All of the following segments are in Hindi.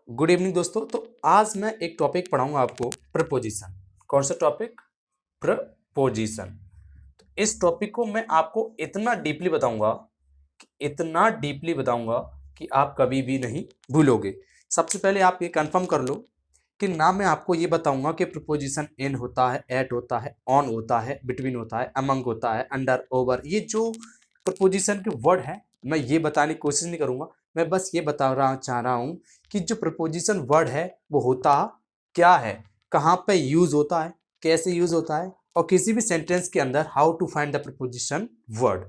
गुड इवनिंग दोस्तों। तो आज मैं एक टॉपिक पढ़ाऊंगा आपको, प्रपोजिशन। कौन सा टॉपिक? प्रपोजिशन। तो इस टॉपिक को मैं आपको इतना डीपली बताऊंगा कि आप कभी भी नहीं भूलोगे। सबसे पहले आप ये कंफर्म कर लो कि ना मैं आपको ये बताऊंगा कि प्रपोजिशन इन होता है, एट होता है, ऑन होता है, बिटवीन होता है, अमंग होता है, अंडर, ओवर। ये जो प्रपोजिशन के वर्ड है मैं ये बताने की कोशिश नहीं करूंगा। मैं बस ये चाह रहा हूं कि जो प्रपोजिशन वर्ड है वो होता क्या है, कहाँ पे यूज होता है, कैसे यूज होता है, और किसी भी सेंटेंस के अंदर how to find the preposition word.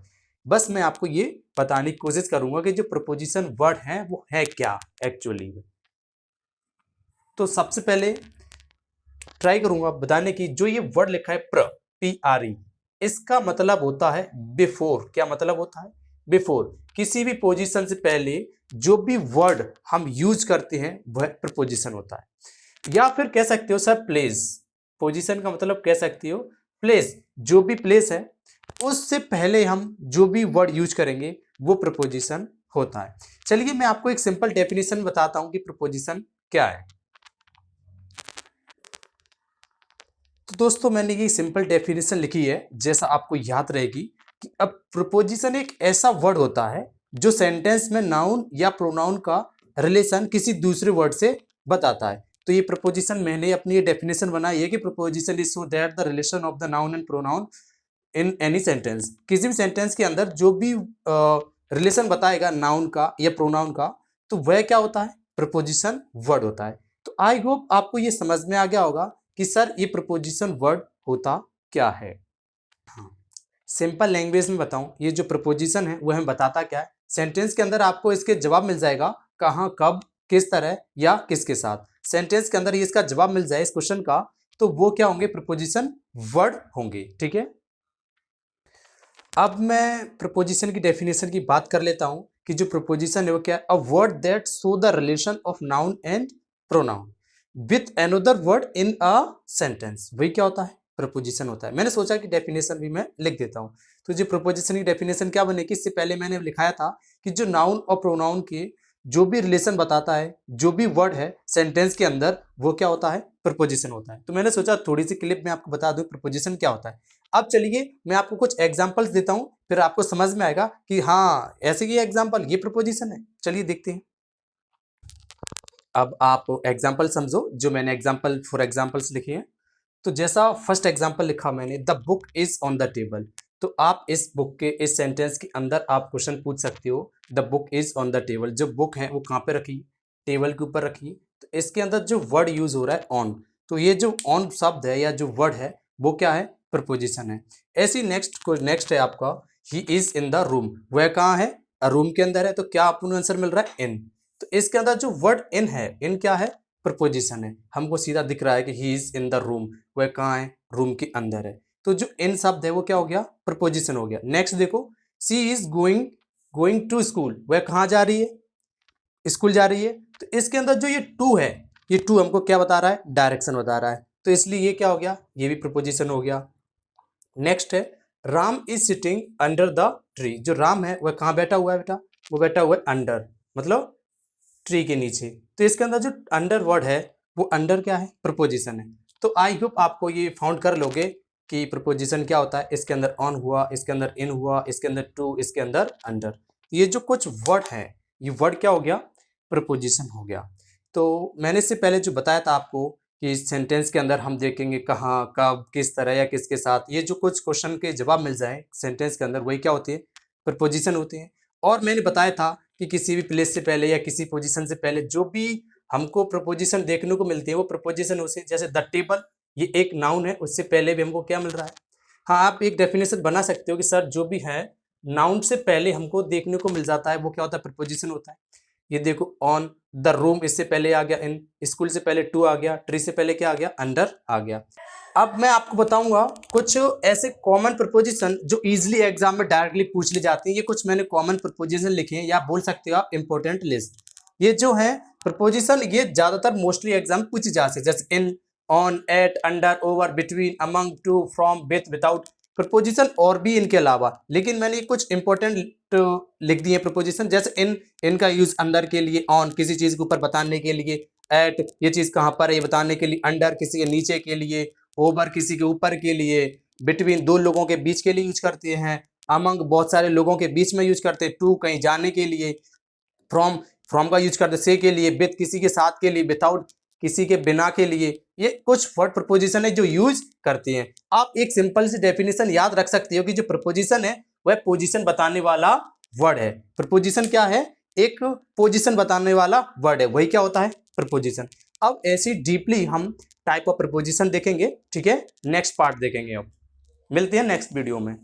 बस मैं आपको ये बताने की कोशिश करूंगा कि जो प्रपोजिशन वर्ड है वो है क्या एक्चुअली। तो सबसे पहले ट्राई करूंगा बताने की। जो ये वर्ड लिखा है पी आर ई, इसका मतलब होता है बिफोर। क्या मतलब होता है? बिफोर। किसी भी पोजीशन से पहले जो भी वर्ड हम यूज करते हैं वह प्रपोजिशन होता है। या फिर कह सकते हो सर प्लेस। पोजीशन का मतलब कह सकते हो प्लेस। जो भी प्लेस है उससे पहले हम जो भी वर्ड यूज करेंगे वो प्रपोजिशन होता है। चलिए मैं आपको एक सिंपल डेफिनेशन बताता हूं कि प्रपोजिशन क्या है। तो दोस्तों मैंने ये सिंपल डेफिनेशन लिखी है, जैसा आपको याद रहेगी कि अब प्रपोजिशन एक ऐसा वर्ड होता है जो सेंटेंस में नाउन या प्रोनाउन का रिलेशन किसी दूसरे वर्ड से बताता है। तो ये प्रपोजिशन मैंने अपनी ये डेफिनेशन बनाई है कि preposition is so that the relation of the noun and pronoun in any sentence. किसी भी सेंटेंस के अंदर जो भी रिलेशन बताएगा नाउन का या प्रोनाउन का, तो वह क्या होता है? प्रपोजिशन वर्ड होता है। तो आई होप आपको ये समझ में आ गया होगा कि सर ये प्रपोजिशन वर्ड होता क्या है। हाँ, सिंपल लैंग्वेज में बताऊं, ये जो प्रपोजिशन है वो हमें बताता क्या है। सेंटेंस के अंदर आपको इसके जवाब मिल जाएगा, कहाँ, कब, किस तरह या किसके साथ। सेंटेंस के अंदर ये इसका जवाब मिल जाए इस क्वेश्चन का, तो वो क्या होंगे? प्रपोजिशन वर्ड होंगे। ठीक है, अब मैं प्रपोजिशन की डेफिनेशन की बात कर लेता हूं कि जो प्रपोजिशन है वो क्या है। A word that show the relation of noun and pronoun with another word in a sentence, वही क्या होता है? प्रपोजिशन होता है। मैंने सोचा कि डेफिनेशन भी मैं लिख देता हूं। तो जो प्रपोजिशन की डेफिनेशन क्या बनेगी, इससे पहले मैंने लिखाया था कि जो नाउन और प्रोनाउन के जो भी रिलेशन बताता है, जो भी वर्ड है सेंटेंस के अंदर, वो क्या होता है? प्रपोजिशन होता है। तो मैंने सोचा थोड़ी सी क्लिप में आपको बता दूं प्रपोजिशन क्या होता है। अब चलिए मैं आपको कुछ एग्जांपल्स देता हूं, फिर आपको समझ में आएगा कि हाँ ऐसे ये एग्जांपल, ये प्रपोजिशन है। चलिए देखते हैं। अब आप एग्जांपल समझो, जो मैंने एग्जांपल फॉर एग्जांपल्स लिखे हैं। तो जैसा फर्स्ट एग्जांपल लिखा मैंने, the book is on the table. तो आप इस बुक के इस सेंटेंस के अंदर आप क्वेश्चन पूछ सकते हो, the book is on the table. जो बुक है वो कहाँ पे रखी? टेबल के ऊपर रखी। तो इसके अंदर जो वर्ड यूज हो रहा है ऑन, तो ये जो ऑन शब्द है या जो वर्ड है वो क्या है? प्रपोजिशन है। ऐसी नेक्स्ट है आपका, he is in the room. वह कहाँ है? रूम के अंदर है। तो क्या आपको आंसर मिल रहा है? इन। तो इसके अंदर जो वर्ड इन है, इन क्या है? प्रपोजिशन है। हमको सीधा दिख रहा है कि he is in the room, वह कहाँ है? रूम के अंदर है। तो जो इन शब्द है वो क्या हो गया? प्रपोजिशन हो गया। नेक्स्ट देखो, she is going going to school. वह कहाँ जा रही है? स्कूल जा रही है। तो इसके अंदर जो ये टू है, ये टू हमको क्या बता रहा है? डायरेक्शन बता रहा है। तो इसलिए ये क्या हो गया? ये भी प्रपोजिशन हो गया। नेक्स्ट है, Ram is sitting under the tree. जो राम है वह कहाँ बैठा हुआ है बेटा? वो बैठा हुआ है अंडर, मतलब ट्री के नीचे। तो इसके अंदर जो अंडर वर्ड है वो अंडर क्या है? प्रपोजिशन है। तो आई होप आपको ये फाउंड कर लोगे कि प्रपोजिशन क्या होता है। इसके अंदर ऑन हुआ, इसके अंदर इन हुआ, इसके अंदर टू, इसके अंदर अंडर। ये जो कुछ वर्ड है, ये वर्ड क्या हो गया? प्रपोजिशन हो गया। तो मैंने इससे पहले जो बताया था आपको कि इस सेंटेंस के अंदर हम देखेंगे कहाँ, कब, किस तरह या किसके साथ। ये जो कुछ क्वेश्चन के जवाब मिल जाए सेंटेंस के अंदर, वही क्या होती है? प्रपोजिशन होती है। और मैंने बताया था कि किसी भी प्लेस से पहले या किसी पोजीशन से पहले जो भी हमको प्रपोजिशन देखने को मिलती है वो प्रपोजिशन उसे, जैसे द टेबल, ये एक नाउन है, उससे पहले भी हमको क्या मिल रहा है? हाँ, आप एक डेफिनेशन बना सकते हो कि सर जो भी है नाउन से पहले हमको देखने को मिल जाता है वो क्या होता है? प्रपोजिशन होता है। ये देखो, ऑन द रूम इससे पहले आ गया इन, स्कूल से पहले टू आ गया, ट्री से पहले क्या आ गया? अंडर आ गया। अब मैं आपको बताऊंगा कुछ ऐसे कॉमन प्रपोजिशन जो इजीली एग्जाम में डायरेक्टली पूछ ली जाती हैं। ये कुछ मैंने कॉमन प्रपोजिशन लिखे हैं, या बोल सकते हो आप इंपॉर्टेंट लिस्ट। ये जो है प्रपोजिशन, ये ज्यादातर मोस्टली एग्जाम पूछी जाती है, जैसे in, on, at, under, over, between, among, to, from, with, without. Preposition और भी इनके अलावा, लेकिन मैंने कुछ इंपॉर्टेंट लिख दिए प्रपोजिशन, जैसे इनका यूज अंदर के लिए, ऑन किसी चीज के ऊपर बताने के लिए, एट ये चीज कहाँ पर है ये बताने के लिए, अंडर किसी के नीचे के लिए, ओवर किसी के ऊपर के लिए, बिटवीन दो लोगों के बीच के लिए यूज करते हैं, अमंग बहुत सारे लोगों के बीच में यूज करते हैं, टू कहीं जाने के लिए, फ्रॉम का यूज करते से के लिए, विथ किसी के साथ के लिए, विदाउट किसी के बिना के लिए। ये कुछ वर्ड प्रपोजिशन है जो यूज करते हैं। आप एक सिंपल सी डेफिनेशन याद रख सकते हो कि जो प्रपोजिशन है वह पोजीशन बताने वाला वर्ड है। प्रपोजिशन क्या है? एक पोजीशन बताने वाला वर्ड है, वही क्या होता है? प्रपोजिशन। अब ऐसी डीपली हम टाइप ऑफ प्रपोजिशन देखेंगे, ठीक है, नेक्स्ट पार्ट देखेंगे। अब मिलते हैं नेक्स्ट वीडियो में।